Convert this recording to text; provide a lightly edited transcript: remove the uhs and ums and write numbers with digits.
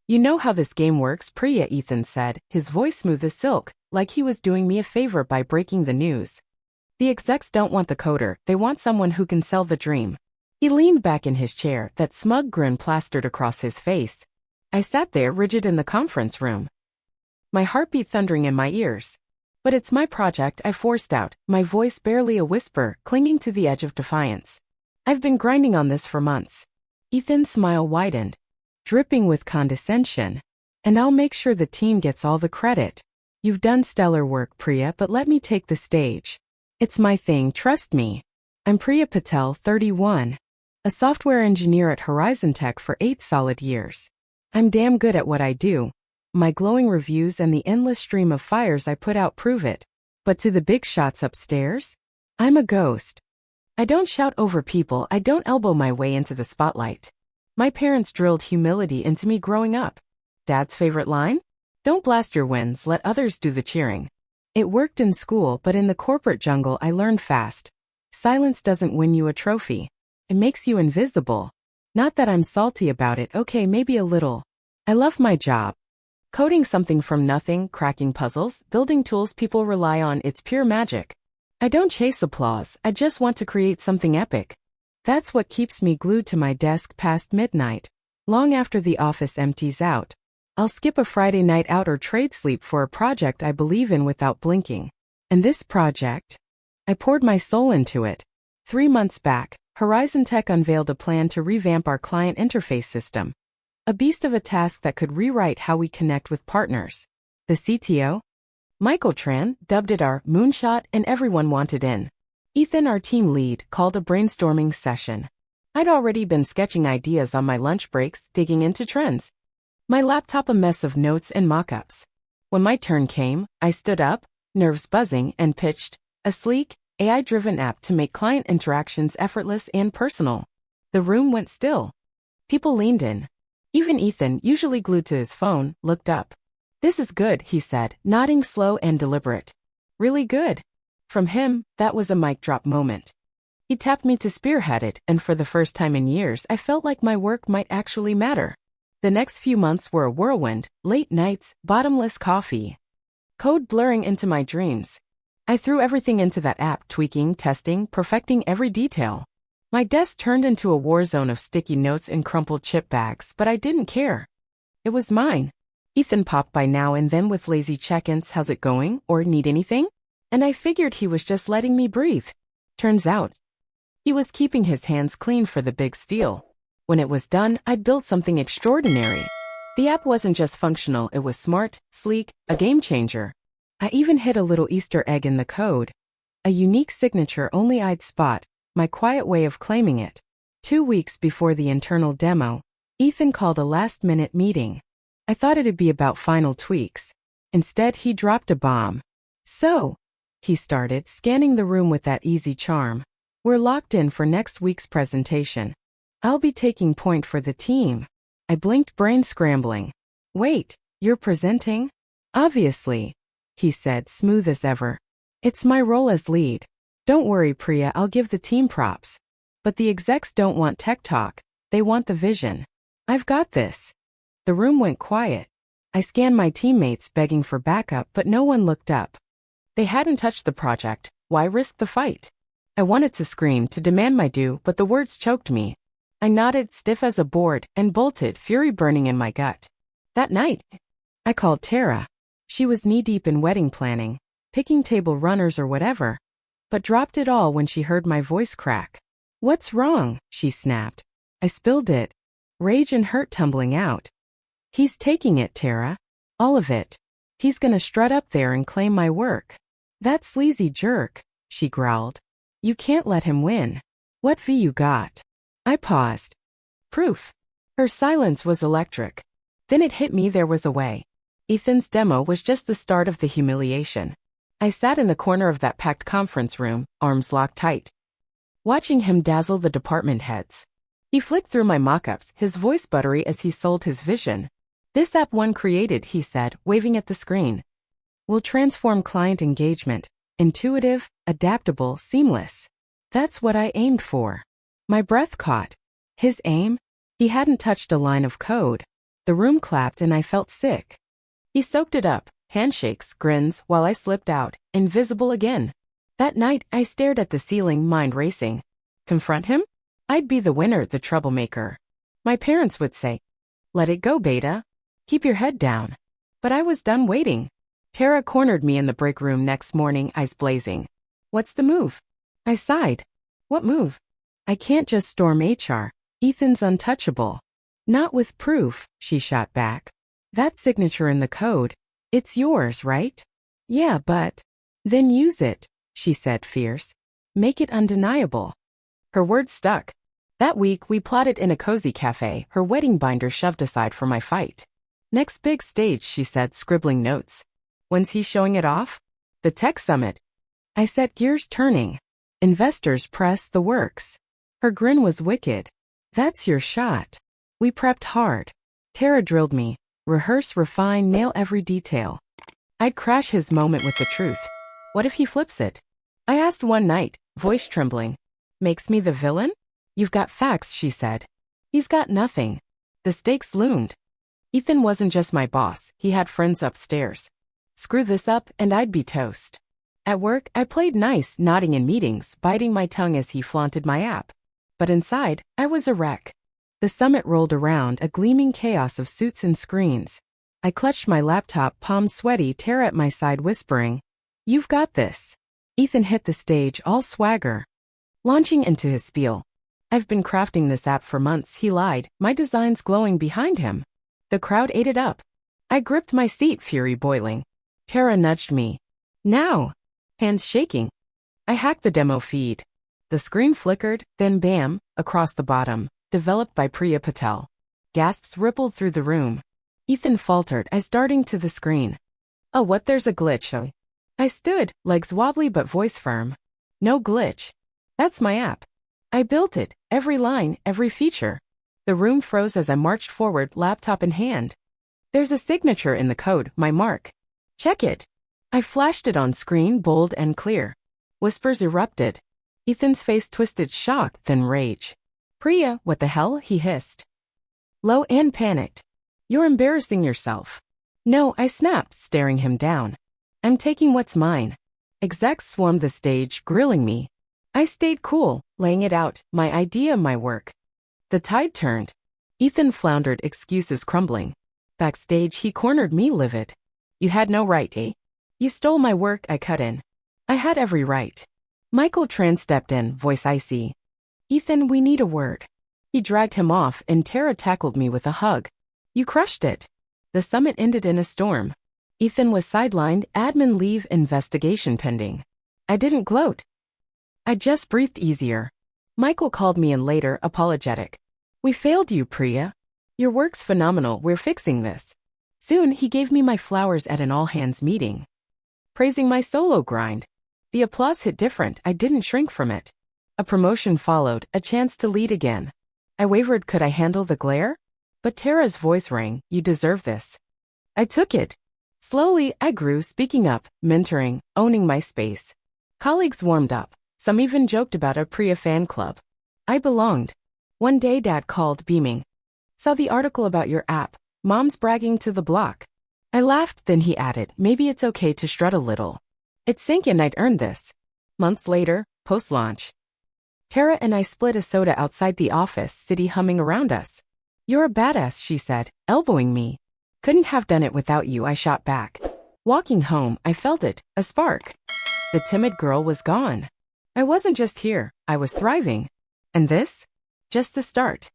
You know how this game works, Priya, Ethan said, his voice smooth as silk, like he was doing me a favor by breaking the news. The execs don't want the coder, they want someone who can sell the dream. He leaned back in his chair, that smug grin plastered across his face. I sat there rigid in the conference room, my heartbeat thundering in my ears. But it's my project, I forced out, my voice barely a whisper, clinging to the edge of defiance. I've been grinding on this for months. Ethan's smile widened, dripping with condescension. And I'll make sure the team gets all the credit. You've done stellar work, Priya, but let me take the stage. It's my thing, trust me. I'm Priya Patel, 31. A software engineer at Horizon Tech for 8 solid years. I'm damn good at what I do. My glowing reviews and the endless stream of fires I put out prove it. But to the big shots upstairs? I'm a ghost. I don't shout over people, I don't elbow my way into the spotlight. My parents drilled humility into me growing up. Dad's favorite line? Don't blast your wins, let others do the cheering. It worked in school, but in the corporate jungle I learned fast. Silence doesn't win you a trophy. It makes you invisible. Not that I'm salty about it, okay, maybe a little. I love my job. Coding something from nothing, cracking puzzles, building tools people rely on, it's pure magic. I don't chase applause, I just want to create something epic. That's what keeps me glued to my desk past midnight. Long after the office empties out. I'll skip a Friday night out or trade sleep for a project I believe in without blinking. And this project? I poured my soul into it. 3 months back, Horizon Tech unveiled a plan to revamp our client interface system. A beast of a task that could rewrite how we connect with partners. The CTO, Michael Tran, dubbed it our moonshot, and everyone wanted in. Ethan, our team lead, called a brainstorming session. I'd already been sketching ideas on my lunch breaks, digging into trends. My laptop a mess of notes and mock-ups. When my turn came, I stood up, nerves buzzing, and pitched a sleek, AI-driven app to make client interactions effortless and personal. The room went still. People leaned in. Even Ethan, usually glued to his phone, looked up. This is good, he said, nodding slow and deliberate. Really good. From him, that was a mic drop moment. He tapped me to spearhead it, and for the first time in years I felt like my work might actually matter. The next few months were a whirlwind, late nights, bottomless coffee. Code blurring into my dreams. I threw everything into that app, tweaking, testing, perfecting every detail. My desk turned into a war zone of sticky notes and crumpled chip bags, but I didn't care. It was mine. Ethan popped by now and then with lazy check-ins, how's it going, or need anything? And I figured he was just letting me breathe. Turns out, he was keeping his hands clean for the big steal. When it was done, I'd built something extraordinary. The app wasn't just functional, it was smart, sleek, a game changer. I even hid a little Easter egg in the code. A unique signature only I'd spot. My quiet way of claiming it. 2 weeks before the internal demo, Ethan called a last-minute meeting. I thought it'd be about final tweaks. Instead, he dropped a bomb. So, he started, scanning the room with that easy charm. We're locked in for next week's presentation. I'll be taking point for the team. I blinked, brain scrambling. Wait, you're presenting? Obviously, he said, smooth as ever. It's my role as lead. Don't worry, Priya, I'll give the team props. But the execs don't want tech talk, they want the vision. I've got this. The room went quiet. I scanned my teammates begging for backup, but no one looked up. They hadn't touched the project, why risk the fight? I wanted to scream, to demand my due, but the words choked me. I nodded, stiff as a board, and bolted, fury burning in my gut. That night, I called Tara. She was knee-deep in wedding planning, picking table runners or whatever. But dropped it all when she heard my voice crack. What's wrong? She snapped. I spilled it. Rage and hurt tumbling out. He's taking it, Tara. All of it. He's gonna strut up there and claim my work. That sleazy jerk, she growled. You can't let him win. What V you got? I paused. Proof. Her silence was electric. Then it hit me there was a way. Ethan's demo was just the start of the humiliation. I sat in the corner of that packed conference room, arms locked tight, watching him dazzle the department heads. He flicked through my mock-ups, his voice buttery as he sold his vision. This app one created, he said, waving at the screen, will transform client engagement. Intuitive, adaptable, seamless. That's what I aimed for. My breath caught. His aim? He hadn't touched a line of code. The room clapped and I felt sick. He soaked it up, handshakes, grins, while I slipped out, invisible again. That night, I stared at the ceiling, mind racing. Confront him? I'd be the winner, the troublemaker. My parents would say, "Let it go, Beta. Keep your head down." But I was done waiting. Tara cornered me in the break room next morning, eyes blazing. "What's the move?" I sighed. "What move?" "I can't just storm HR. Ethan's untouchable." "Not with proof," she shot back. "That signature in the code, it's yours, right?" "Yeah, but..." "Then use it," she said, fierce. "Make it undeniable." Her words stuck. That week, we plotted in a cozy cafe, her wedding binder shoved aside for my fight. "Next big stage," she said, scribbling notes. "When's he showing it off?" "The tech summit." I set gears turning. Investors, press, the works. Her grin was wicked. "That's your shot." We prepped hard. Tara drilled me. Rehearse, refine, nail every detail. I'd crash his moment with the truth. What if he flips it? I asked one night, voice trembling. "Makes me the villain?" "You've got facts," she said. "He's got nothing." The stakes loomed. Ethan wasn't just my boss, he had friends upstairs. Screw this up and I'd be toast. At work, I played nice, nodding in meetings, biting my tongue as he flaunted my app. But inside, I was a wreck. The summit rolled around, a gleaming chaos of suits and screens. I clutched my laptop, palms sweaty, Tara at my side whispering, "You've got this." Ethan hit the stage, all swagger. Launching into his spiel. "I've been crafting this app for months," he lied, my designs glowing behind him. The crowd ate it up. I gripped my seat, fury boiling. Tara nudged me. "Now!" Hands shaking. I hacked the demo feed. The screen flickered, then bam, across the bottom. Developed by Priya Patel. Gasps rippled through the room. Ethan faltered as darting to the screen. "Oh, what, there's a glitch." I stood, legs wobbly but voice firm. "No glitch. That's my app. I built it, every line, every feature." The room froze as I marched forward, laptop in hand. "There's a signature in the code, my mark." "Check it." I flashed it on screen, bold and clear. Whispers erupted. Ethan's face twisted, shock, then rage. "Priya, what the hell?" he hissed. Low and panicked. "You're embarrassing yourself." "No," I snapped, staring him down. "I'm taking what's mine." Execs swarmed the stage, grilling me. I stayed cool, laying it out, my idea, my work. The tide turned. Ethan floundered, excuses crumbling. Backstage, he cornered me livid. "You had no right, eh? You stole my work," I cut in. "I had every right." Michael Tran stepped in, voice icy. "Ethan, we need a word." He dragged him off, and Tara tackled me with a hug. "You crushed it." The summit ended in a storm. Ethan was sidelined, admin leave, investigation pending. I didn't gloat. I just breathed easier. Michael called me in later, apologetic. "We failed you, Priya. Your work's phenomenal, we're fixing this." Soon, he gave me my flowers at an all-hands meeting. Praising my solo grind. The applause hit different, I didn't shrink from it. A promotion followed, a chance to lead again. I wavered, could I handle the glare? But Tara's voice rang, "You deserve this." I took it. Slowly, I grew, speaking up, mentoring, owning my space. Colleagues warmed up. Some even joked about a Priya fan club. I belonged. One day Dad called, beaming. "Saw the article about your app. Mom's bragging to the block." I laughed, then he added, "Maybe it's okay to strut a little." It sank in, I'd earned this. Months later, post-launch. Tara and I split a soda outside the office, city humming around us. "You're a badass," she said, elbowing me. "Couldn't have done it without you," I shot back. Walking home, I felt it, a spark. The timid girl was gone. I wasn't just here, I was thriving. And this? Just the start.